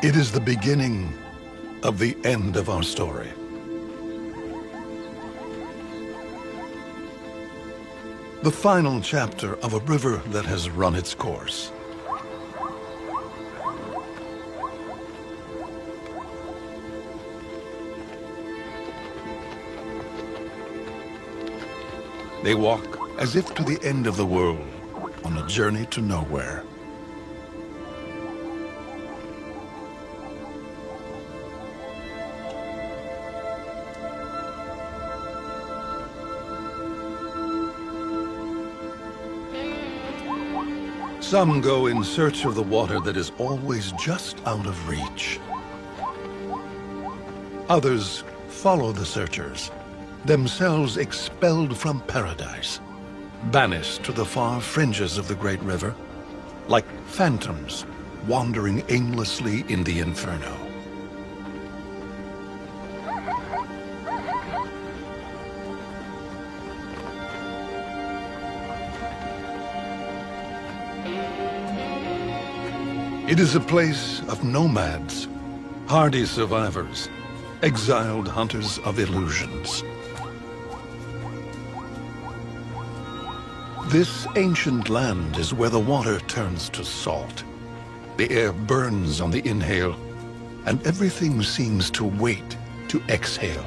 It is the beginning of the end of our story. The final chapter of a river that has run its course. They walk as if to the end of the world, on a journey to nowhere. Some go in search of the water that is always just out of reach. Others follow the searchers, themselves expelled from paradise, banished to the far fringes of the great river, like phantoms wandering aimlessly in the Inferno. It is a place of nomads, hardy survivors, exiled hunters of illusions. This ancient land is where the water turns to salt. The air burns on the inhale, and everything seems to wait to exhale.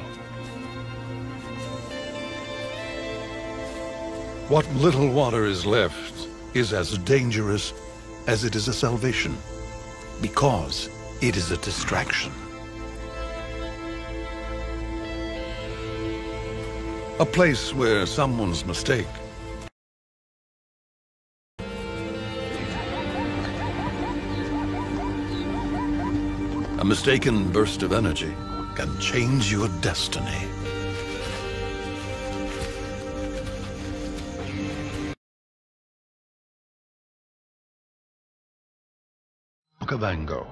What little water is left is as dangerous as it is a salvation, because it is a distraction. A place where someone's mistake a mistaken burst of energy can change your destiny. Okavango,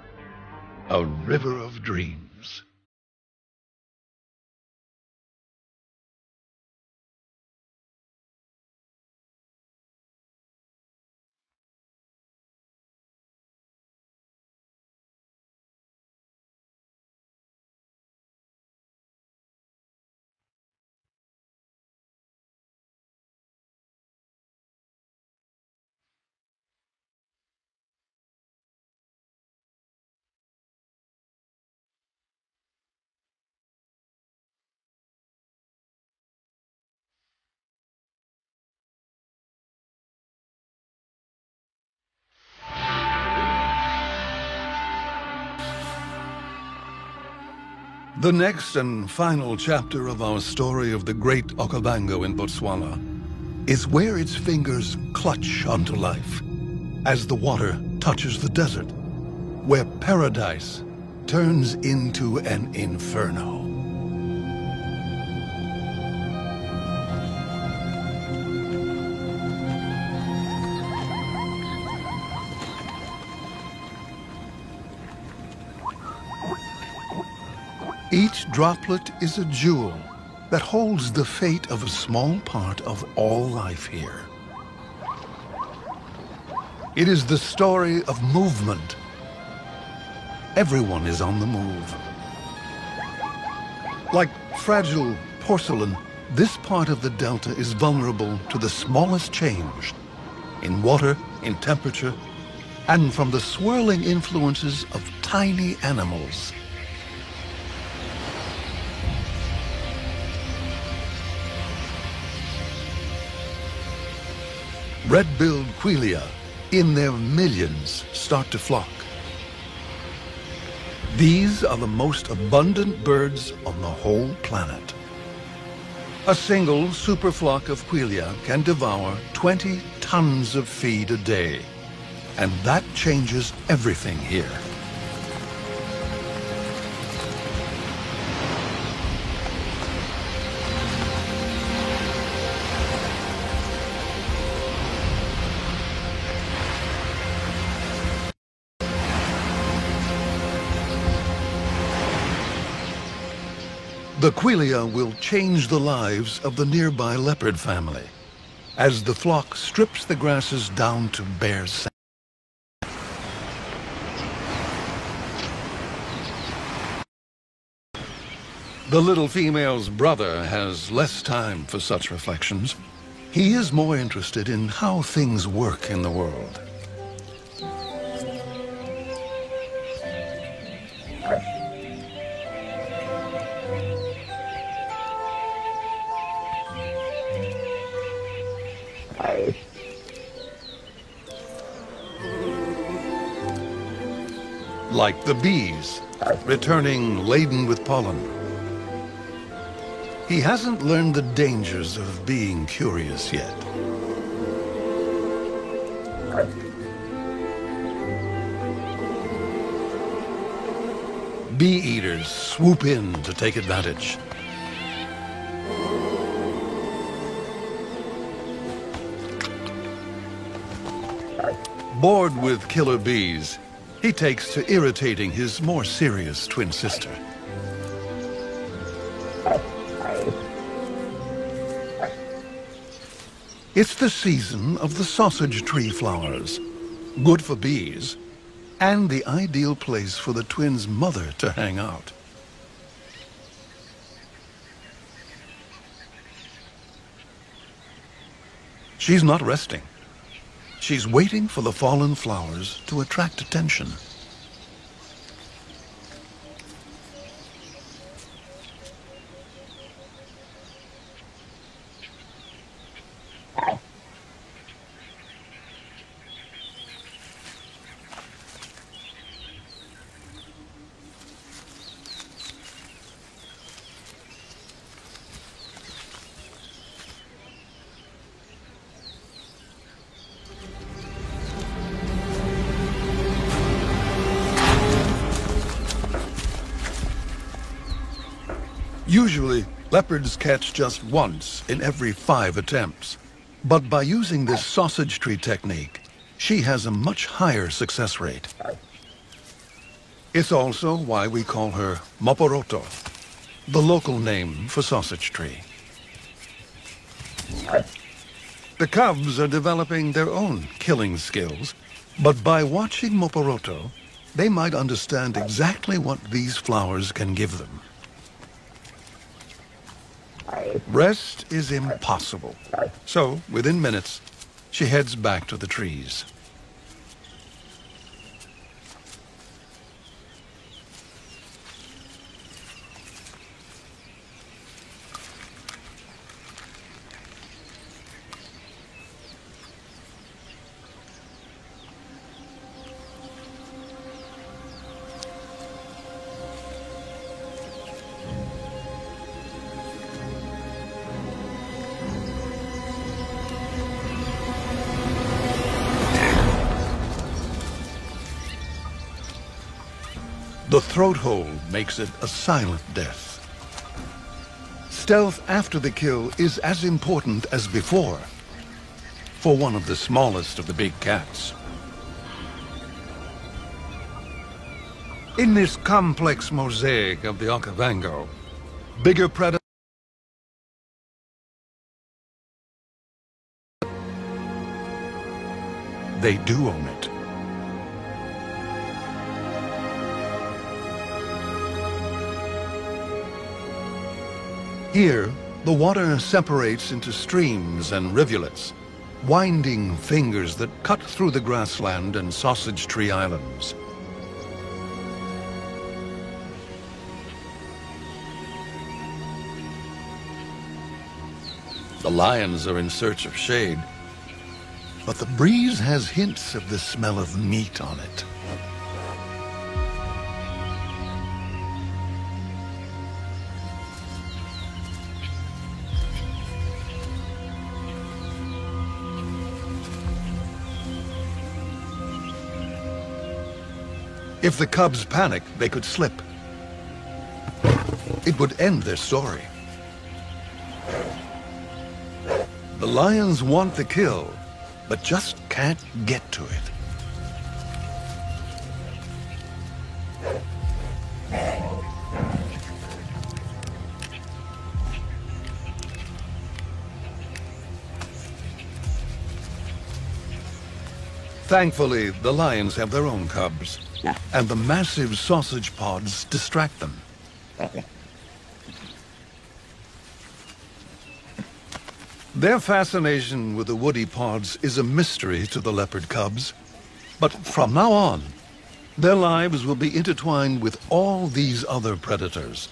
a river of dreams. The next and final chapter of our story of the great Okavango in Botswana is where its fingers clutch onto life as the water touches the desert, where paradise turns into an inferno. Each droplet is a jewel that holds the fate of a small part of all life here. It is the story of movement. Everyone is on the move. Like fragile porcelain, this part of the delta is vulnerable to the smallest change in water, in temperature, and from the swirling influences of tiny animals. Red-billed quelea, in their millions, start to flock. These are the most abundant birds on the whole planet. A single superflock of quelea can devour 20 tons of feed a day, and that changes everything here. The quelea will change the lives of the nearby leopard family as the flock strips the grasses down to bare sand. The little female's brother has less time for such reflections. He is more interested in how things work in the world. Like the bees, returning laden with pollen. He hasn't learned the dangers of being curious yet. Bee eaters swoop in to take advantage. Bored with killer bees, he takes to irritating his more serious twin sister. It's the season of the sausage tree flowers, good for bees, and the ideal place for the twins' mother to hang out. She's not resting. She's waiting for the fallen flowers to attract attention. Usually, leopards catch just once in every 5 attempts. But by using this sausage tree technique, she has a much higher success rate. It's also why we call her Moporoto, the local name for sausage tree. The cubs are developing their own killing skills, but by watching Moporoto, they might understand exactly what these flowers can give them. Rest is impossible. So, within minutes, she heads back to the trees. The throat hold makes it a silent death. Stealth after the kill is as important as before for one of the smallest of the big cats. In this complex mosaic of the Okavango, bigger predators they do own it. Here, the water separates into streams and rivulets, winding fingers that cut through the grassland and sausage tree islands. The lions are in search of shade, but the breeze has hints of the smell of meat on it. If the cubs panic, they could slip. It would end their story. The lions want the kill, but just can't get to it. Thankfully, the lions have their own cubs, and the massive sausage pods distract them. Their fascination with the woody pods is a mystery to the leopard cubs. But from now on, their lives will be intertwined with all these other predators,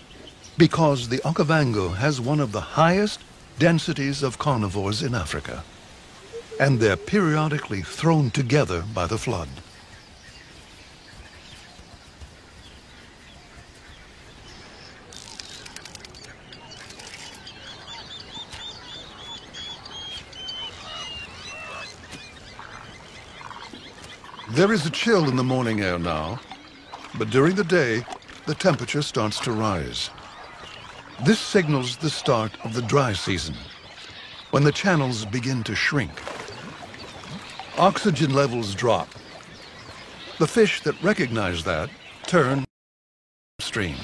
because the Okavango has one of the highest densities of carnivores in Africa, and they're periodically thrown together by the flood. There is a chill in the morning air now, but during the day, the temperature starts to rise. This signals the start of the dry season, when the channels begin to shrink. Oxygen levels drop. The fish that recognize that turn upstream.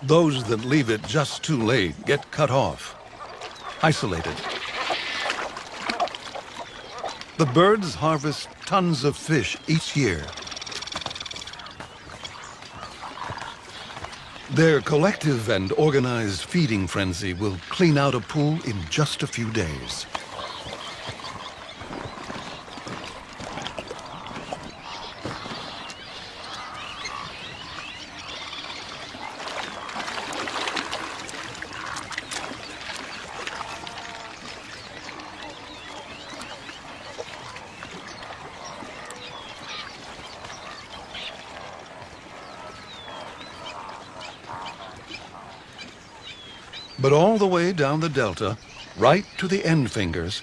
Those that leave it just too late get cut off, isolated. The birds harvest tons of fish each year. Their collective and organized feeding frenzy will clean out a pool in just a few days. But all the way down the delta, right to the end fingers,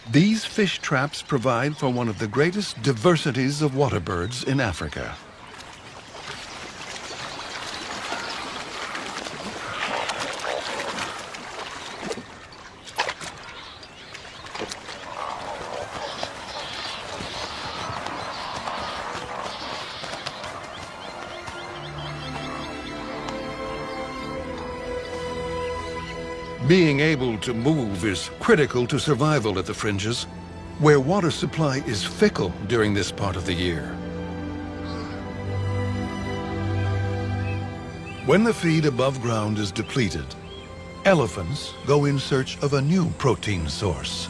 these fish traps provide for one of the greatest diversities of water birds in Africa. Being able to move is critical to survival at the fringes, where water supply is fickle during this part of the year. When the feed above ground is depleted, elephants go in search of a new protein source.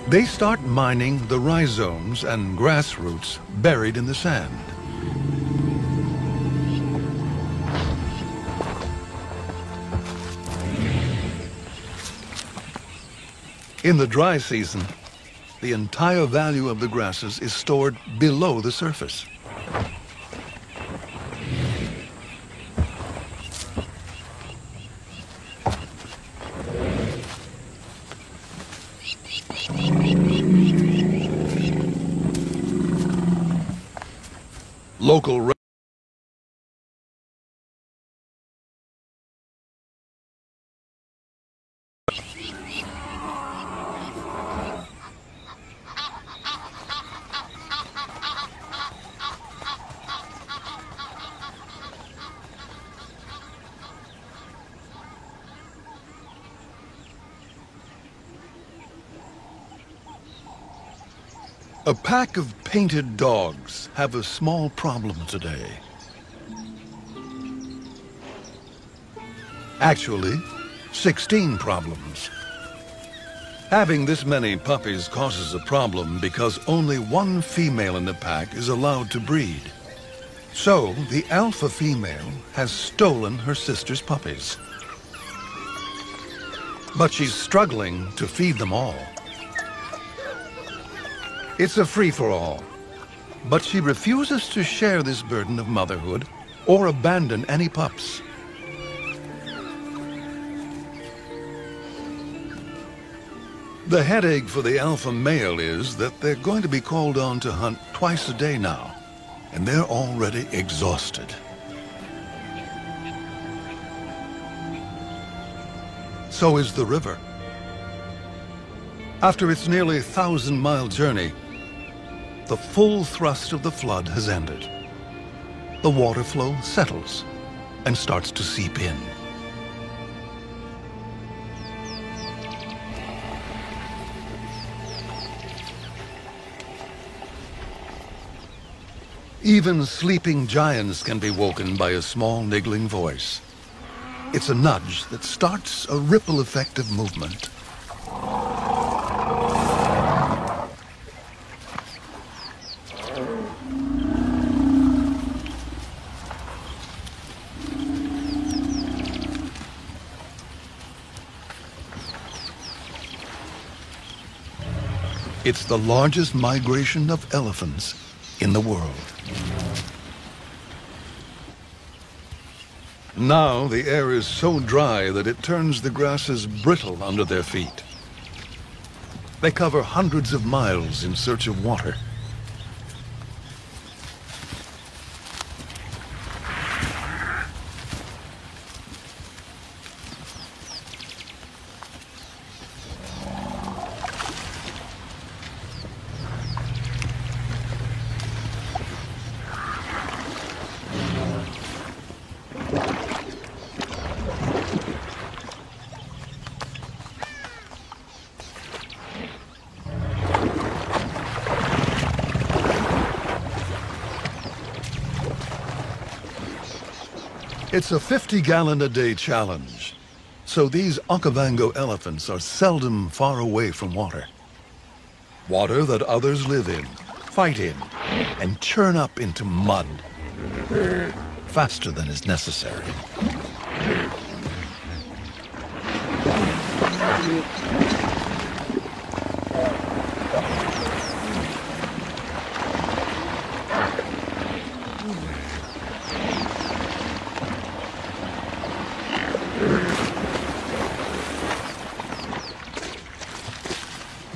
They start mining the rhizomes and grass roots buried in the sand. In the dry season, the entire value of the grasses is stored below the surface. Local A pack of painted dogs have a small problem today. Actually, 16 problems. Having this many puppies causes a problem because only one female in the pack is allowed to breed. So, the alpha female has stolen her sister's puppies. But she's struggling to feed them all. It's a free-for-all, but she refuses to share this burden of motherhood or abandon any pups. The headache for the alpha male is that they're going to be called on to hunt twice a day now, and they're already exhausted. So is the river. After its nearly 1,000-mile journey, the full thrust of the flood has ended. The water flow settles and starts to seep in. Even sleeping giants can be woken by a small niggling voice. It's a nudge that starts a ripple effect of movement. It's the largest migration of elephants in the world. Now the air is so dry that it turns the grasses brittle under their feet. They cover hundreds of miles in search of water. It's a 50-gallon-a-day challenge, so these Okavango elephants are seldom far away from water. Water that others live in, fight in, and churn up into mud faster than is necessary.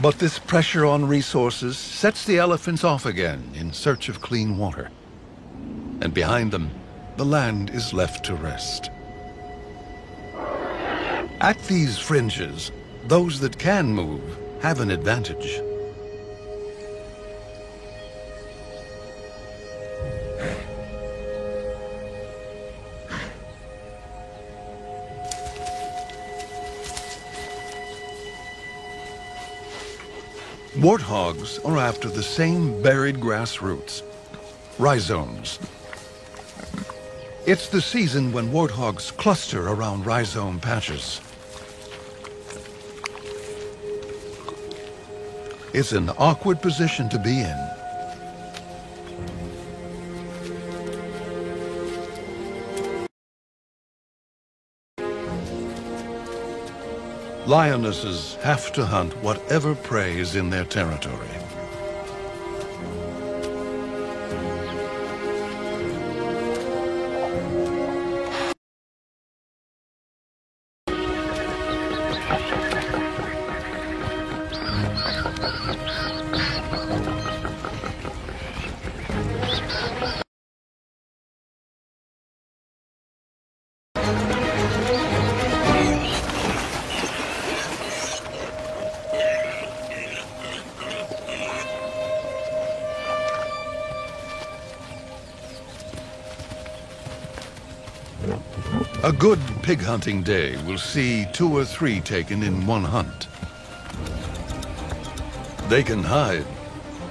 But this pressure on resources sets the elephants off again in search of clean water. And behind them, the land is left to rest. At these fringes, those that can move have an advantage. Warthogs are after the same buried grass roots, rhizomes. It's the season when warthogs cluster around rhizome patches. It's an awkward position to be in. Lionesses have to hunt whatever prey is in their territory. A good pig hunting day will see 2 or 3 taken in one hunt. They can hide,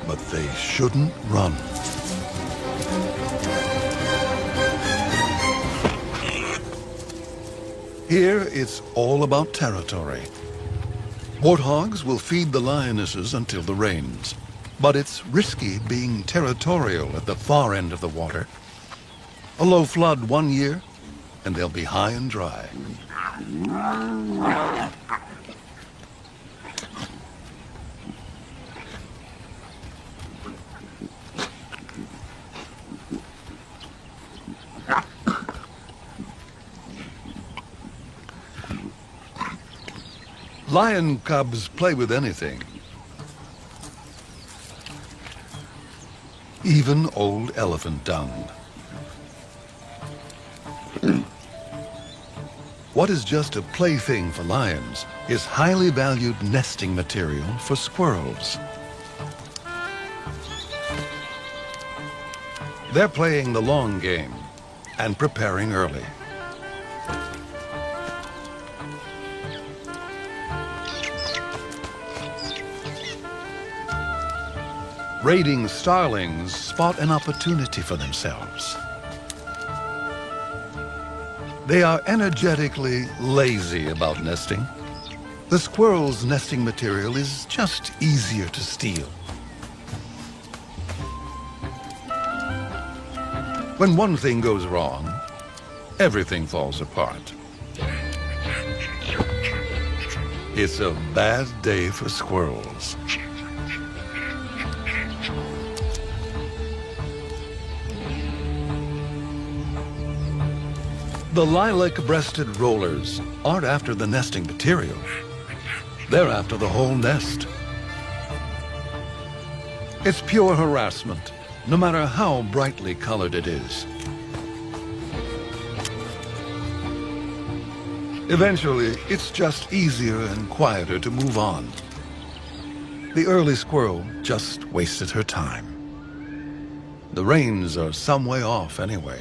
but they shouldn't run. Here, it's all about territory. Warthogs will feed the lionesses until the rains, but it's risky being territorial at the far end of the water. A low flood one year, and they'll be high and dry. Lion cubs play with anything, even old elephant dung. What is just a plaything for lions is highly valued nesting material for squirrels. They're playing the long game and preparing early. Raiding starlings spot an opportunity for themselves. They are energetically lazy about nesting. The squirrel's nesting material is just easier to steal. When one thing goes wrong, everything falls apart. It's a bad day for squirrels. The lilac-breasted rollers aren't after the nesting material. They're after the whole nest. It's pure harassment, no matter how brightly colored it is. Eventually, it's just easier and quieter to move on. The early squirrel just wasted her time. The rains are some way off anyway.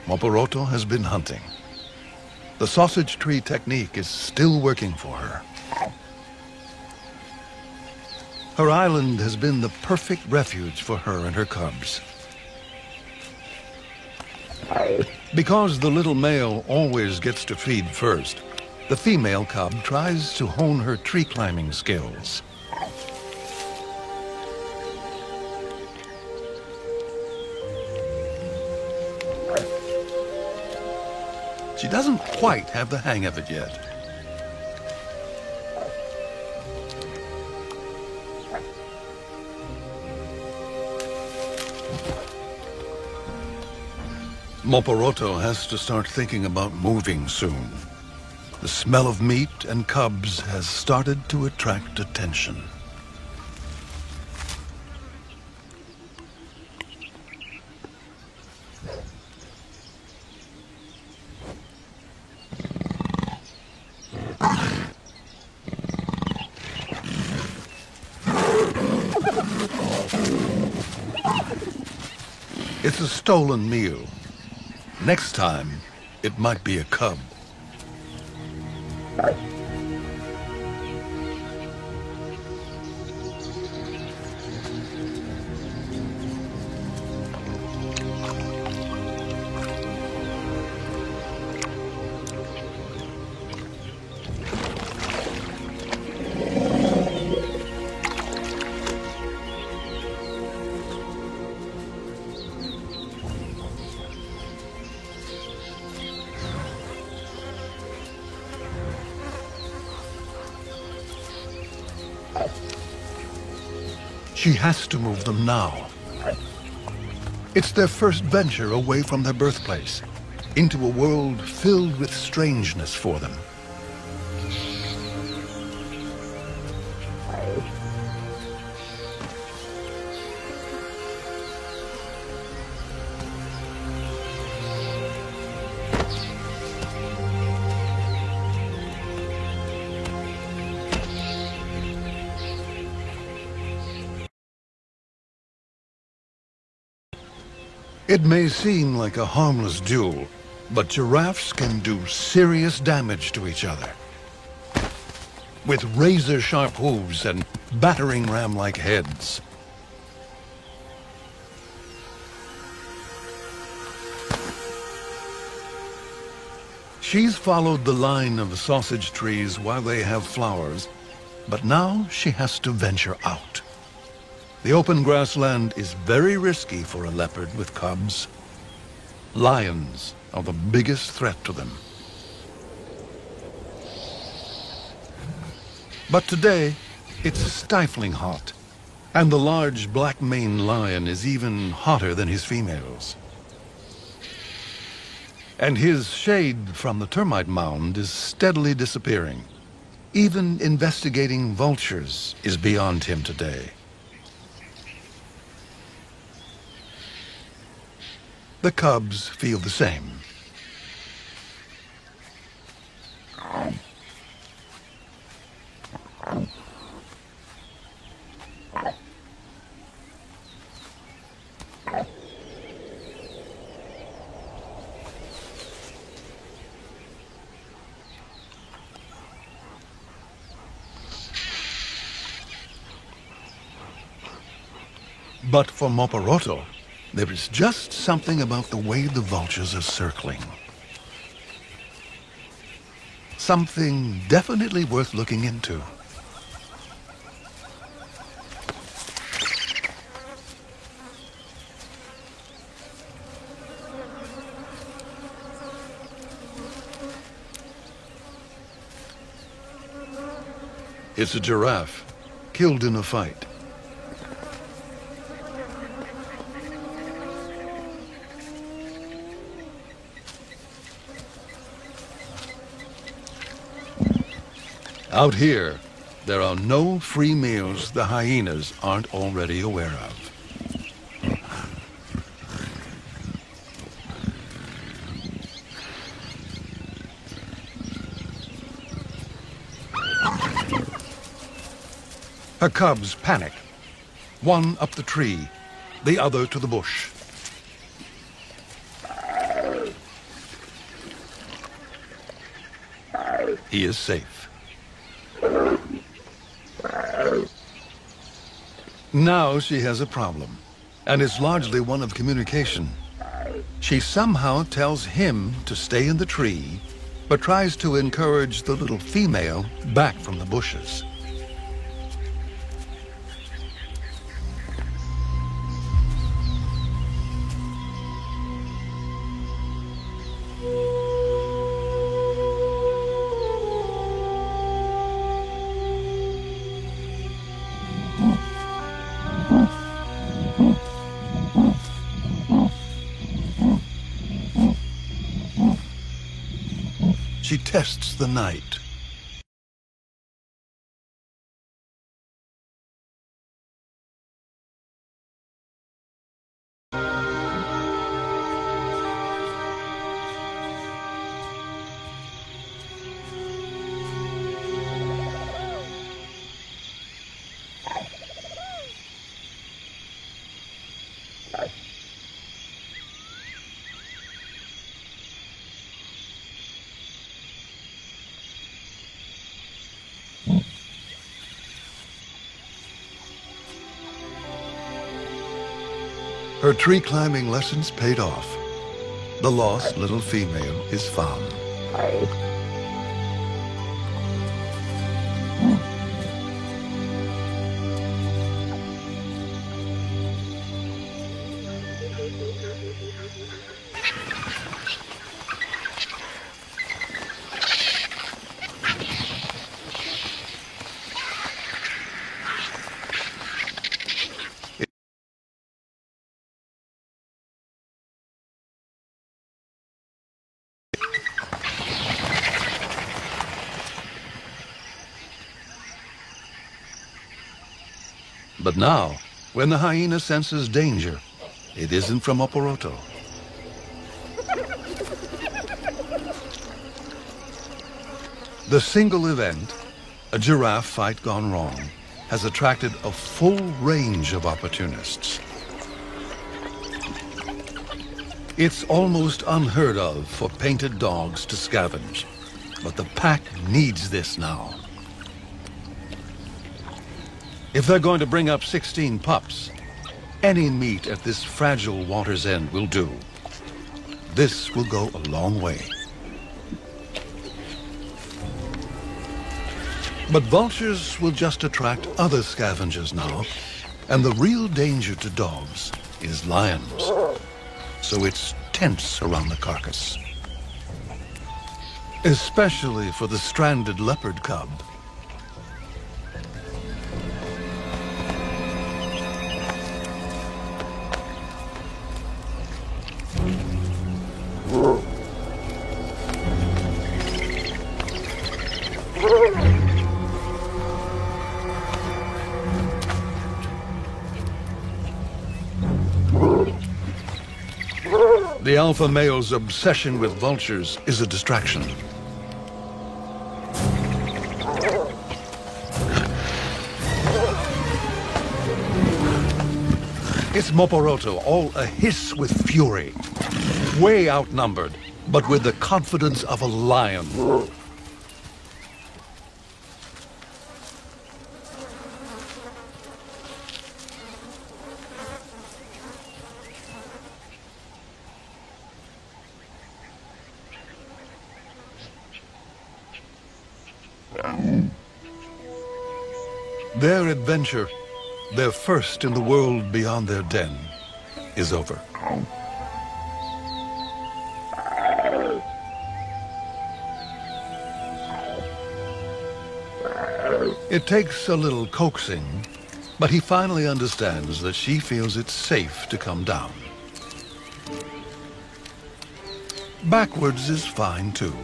Moporoto has been hunting. The sausage tree technique is still working for her. Her island has been the perfect refuge for her and her cubs. Because the little male always gets to feed first, the female cub tries to hone her tree climbing skills. She doesn't quite have the hang of it yet. Moporoto has to start thinking about moving soon. The smell of meat and cubs has started to attract attention. It's a stolen meal. Next time, it might be a cub. She has to move them now. It's their first venture away from their birthplace, into a world filled with strangeness for them. It may seem like a harmless duel, but giraffes can do serious damage to each other. With razor-sharp hooves and battering ram-like heads. She's followed the line of sausage trees while they have flowers, but now she has to venture out. The open grassland is very risky for a leopard with cubs. Lions are the biggest threat to them. But today, it's stifling hot, and the large black maned lion is even hotter than his females. And his shade from the termite mound is steadily disappearing. Even investigating vultures is beyond him today. The cubs feel the same. But for Moporoto, there is just something about the way the vultures are circling. Something definitely worth looking into. It's a giraffe, killed in a fight. Out here, there are no free meals the hyenas aren't already aware of. Her cubs panic. One up the tree, the other to the bush. He is safe. Now she has a problem, and it's largely one of communication. She somehow tells him to stay in the tree, but tries to encourage the little female back from the bushes. She tests the night. Her tree climbing lessons paid off. The lost little female is found. But now, when the hyena senses danger, it isn't from Moporoto. The single event, a giraffe fight gone wrong, has attracted a full range of opportunists. It's almost unheard of for painted dogs to scavenge, but the pack needs this now. If they're going to bring up 16 pups, any meat at this fragile water's end will do. This will go a long way. But vultures will just attract other scavengers now, and the real danger to dogs is lions. So it's tense around the carcass. Especially for the stranded leopard cub. The alpha male's obsession with vultures is a distraction. It's Moporoto, all a hiss with fury. Way outnumbered, but with the confidence of a lion. Their adventure, their first in the world beyond their den, is over. It takes a little coaxing, but he finally understands that she feels it's safe to come down. Backwards is fine, too.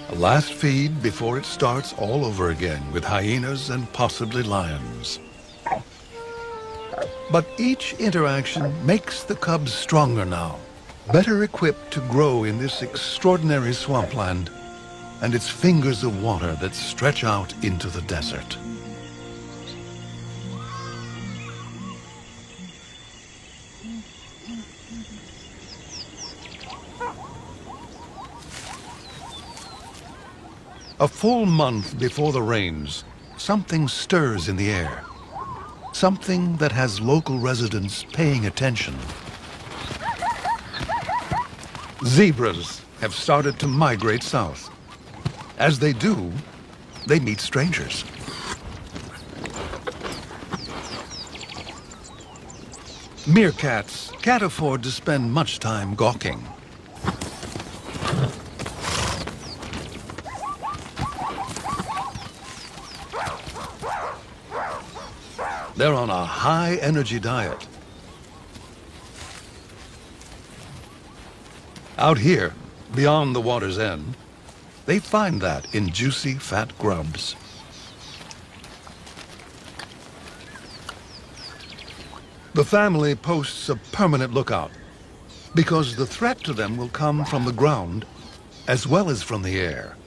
A last feed before it starts all over again with hyenas and possibly lions. But each interaction makes the cubs stronger now, better equipped to grow in this extraordinary swampland and its fingers of water that stretch out into the desert. A full month before the rains, something stirs in the air. Something that has local residents paying attention. Zebras have started to migrate south. As they do, they meet strangers. Meerkats can't afford to spend much time gawking. They're on a high-energy diet. Out here, beyond the water's end, they find that in juicy, fat grubs. The family posts a permanent lookout, because the threat to them will come from the ground as well as from the air.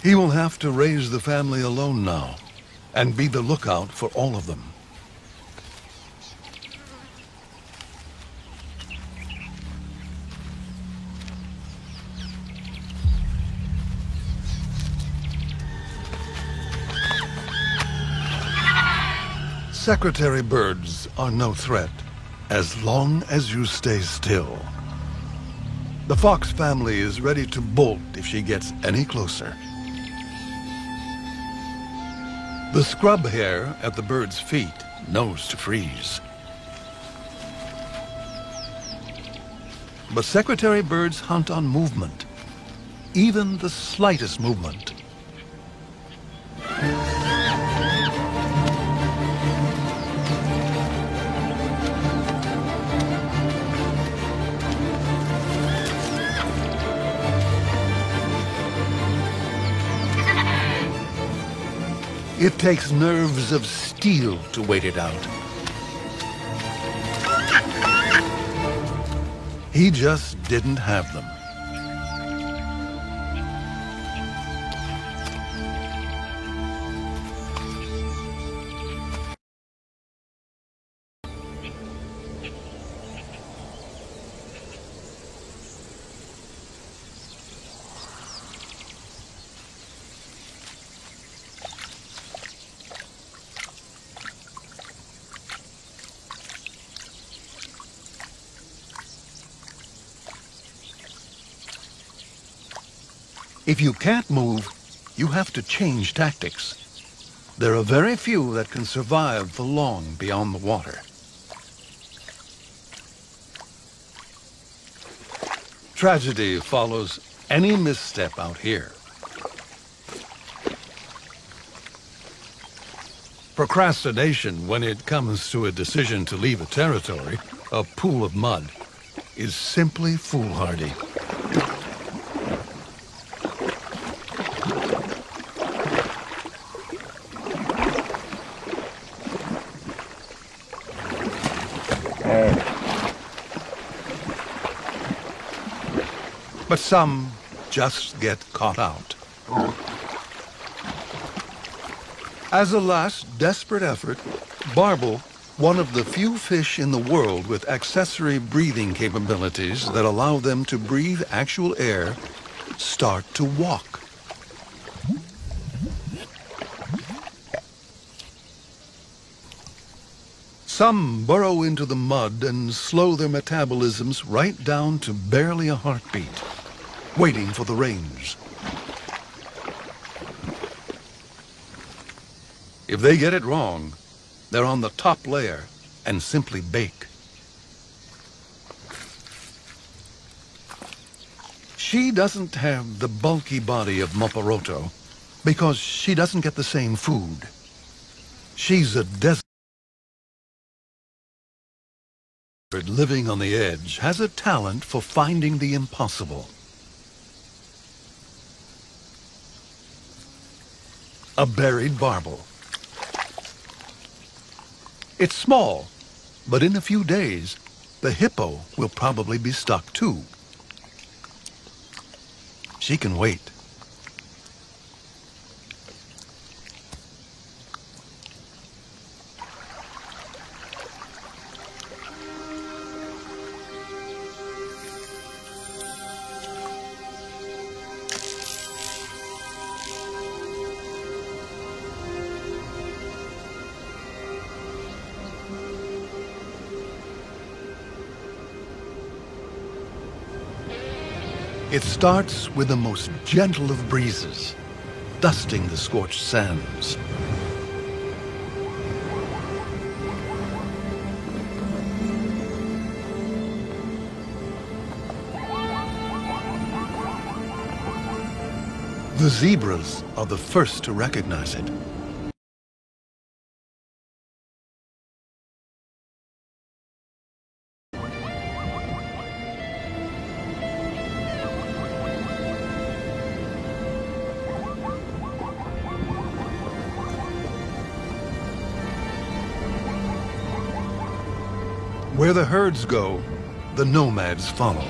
He will have to raise the family alone now, and be the lookout for all of them. Secretary birds are no threat, as long as you stay still. The fox family is ready to bolt if she gets any closer. The scrub hare at the bird's feet knows to freeze. But secretary birds hunt on movement, even the slightest movement. It takes nerves of steel to wait it out. He just didn't have them. If you can't move, you have to change tactics. There are very few that can survive for long beyond the water. Tragedy follows any misstep out here. Procrastination when it comes to a decision to leave a territory, a pool of mud, is simply foolhardy. But some just get caught out. As a last desperate effort, barbel, one of the few fish in the world with accessory breathing capabilities that allow them to breathe actual air, start to walk. Some burrow into the mud and slow their metabolisms right down to barely a heartbeat, waiting for the rains. If they get it wrong, they're on the top layer and simply bake. She doesn't have the bulky body of Moporoto because she doesn't get the same food. She's a desert living on the edge, has a talent for finding the impossible. A buried barbel. It's small, but in a few days, the hippo will probably be stuck too. She can wait. It starts with the most gentle of breezes, dusting the scorched sands. The zebras are the first to recognize it. Where the herds go, the nomads follow.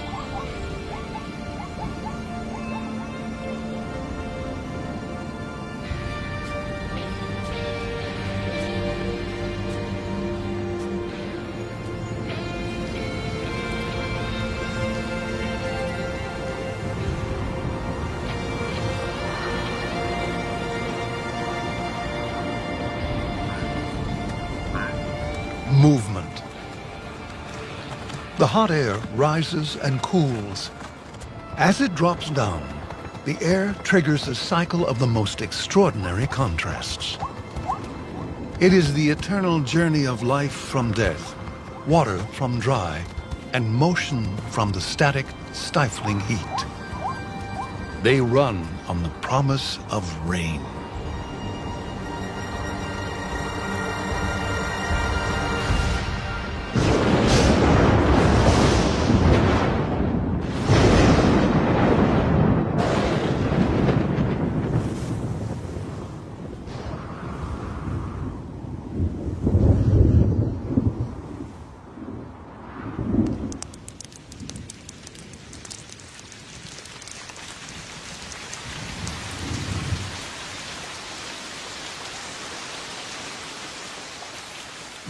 hot air rises and cools. As it drops down, the air triggers a cycle of the most extraordinary contrasts. It is the eternal journey of life from death, water from dry, and motion from the static, stifling heat. They run on the promise of rain.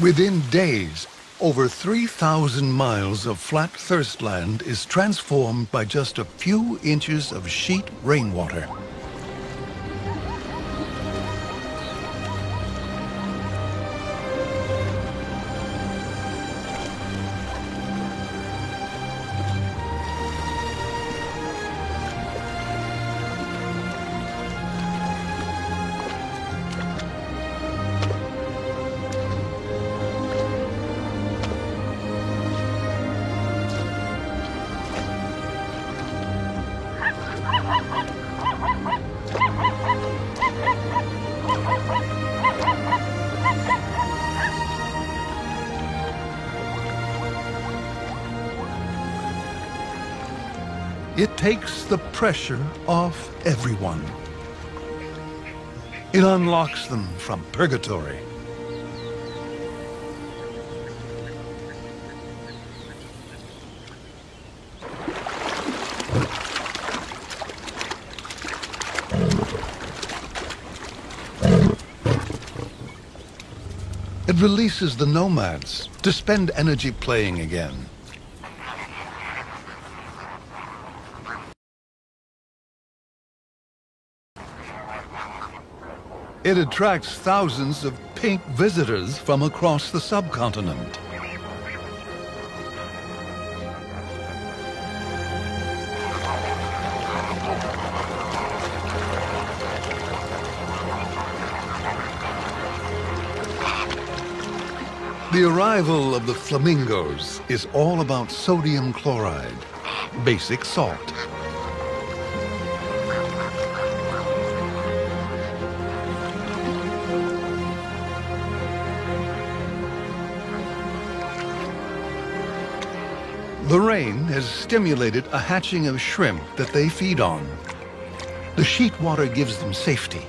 Within days, over 3,000 miles of flat thirstland is transformed by just a few inches of sheet rainwater. It takes the pressure off everyone. It unlocks them from purgatory. It releases the nomads to spend energy playing again. It attracts thousands of pink visitors from across the subcontinent. The arrival of the flamingos is all about sodium chloride, basic salt. The rain has stimulated a hatching of shrimp that they feed on. The sheet water gives them safety,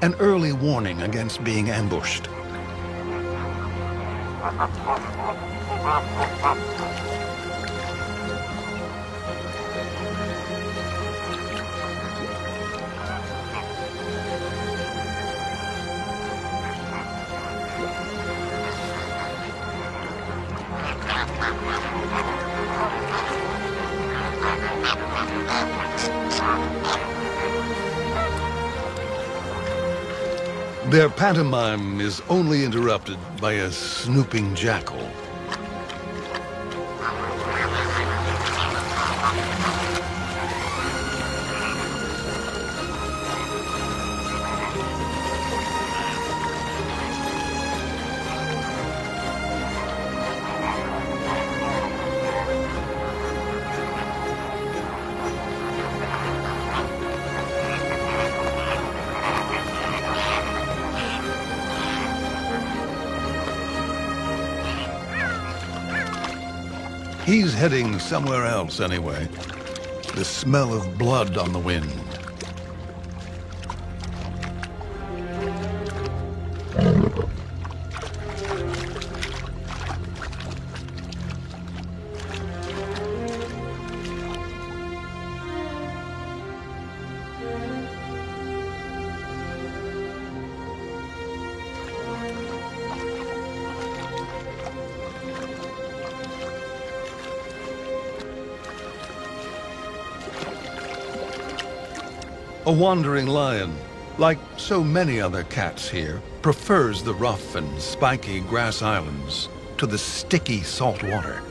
an early warning against being ambushed. Their pantomime is only interrupted by a snooping jackal. He's heading somewhere else anyway. The smell of blood on the wind. A wandering lion, like so many other cats here, prefers the rough and spiky grass islands to the sticky salt water.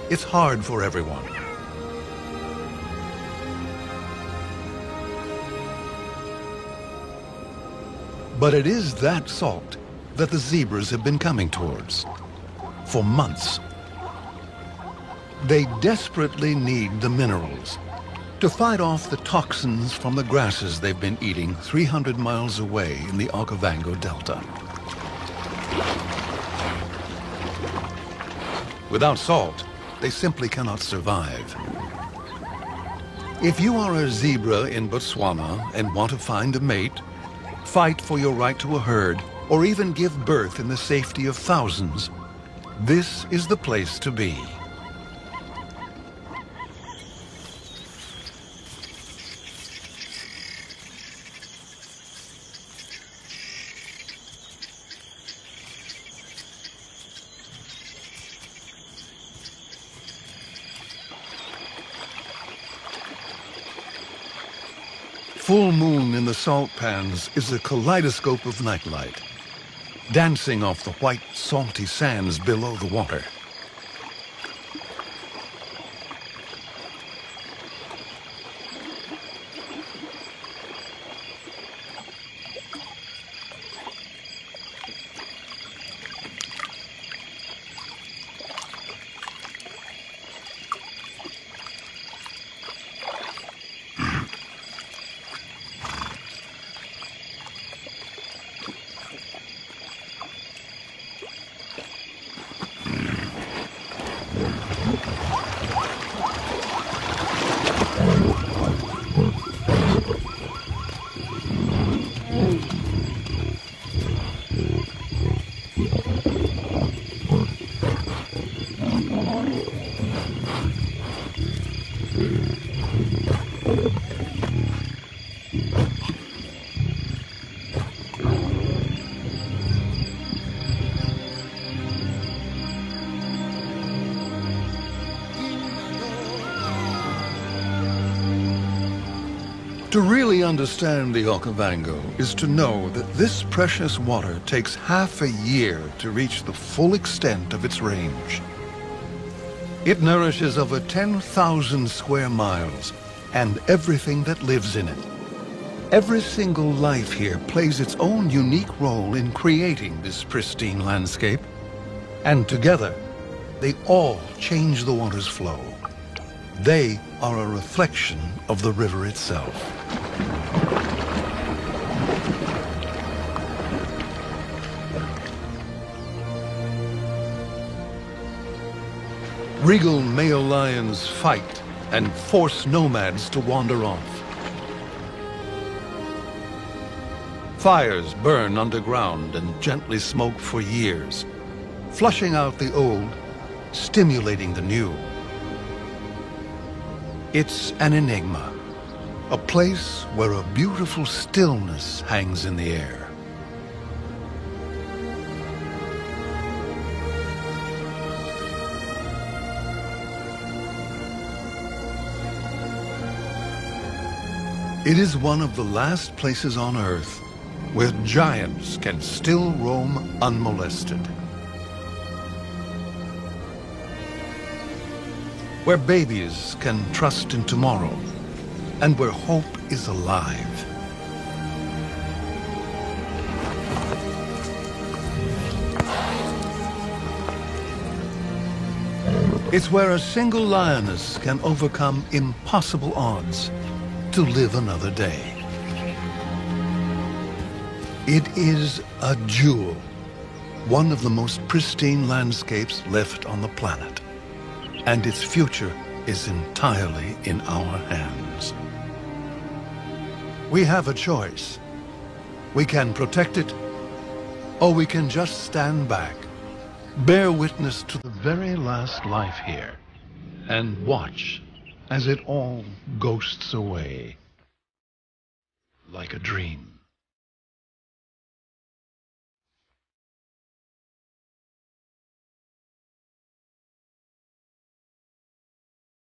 it's hard for everyone. But it is that salt that the zebras have been coming towards for months. They desperately need the minerals to fight off the toxins from the grasses they've been eating 300 miles away in the Okavango Delta. Without salt, they simply cannot survive. If you are a zebra in Botswana and want to find a mate, fight for your right to a herd, or even give birth in the safety of thousands, this is the place to be. Full moon in the salt pans is a kaleidoscope of nightlight, dancing off the white, salty sands below the water. To really understand the Okavango is to know that this precious water takes half a year to reach the full extent of its range. It nourishes over 10,000 square miles and everything that lives in it. Every single life here plays its own unique role in creating this pristine landscape, and together, they all change the water's flow. They are a reflection of the river itself. Regal male lions fight and force nomads to wander off. Fires burn underground and gently smoke for years, flushing out the old, stimulating the new. It's an enigma, a place where a beautiful stillness hangs in the air. It is one of the last places on Earth where giants can still roam unmolested. Where babies can trust in tomorrow, and where hope is alive. It's where a single lioness can overcome impossible odds to live another day. It is a jewel, one of the most pristine landscapes left on the planet, and its future is entirely in our hands. We have a choice. We can protect it, or we can just stand back, bear witness to the very last life here, and watch as it all ghosts away like a dream.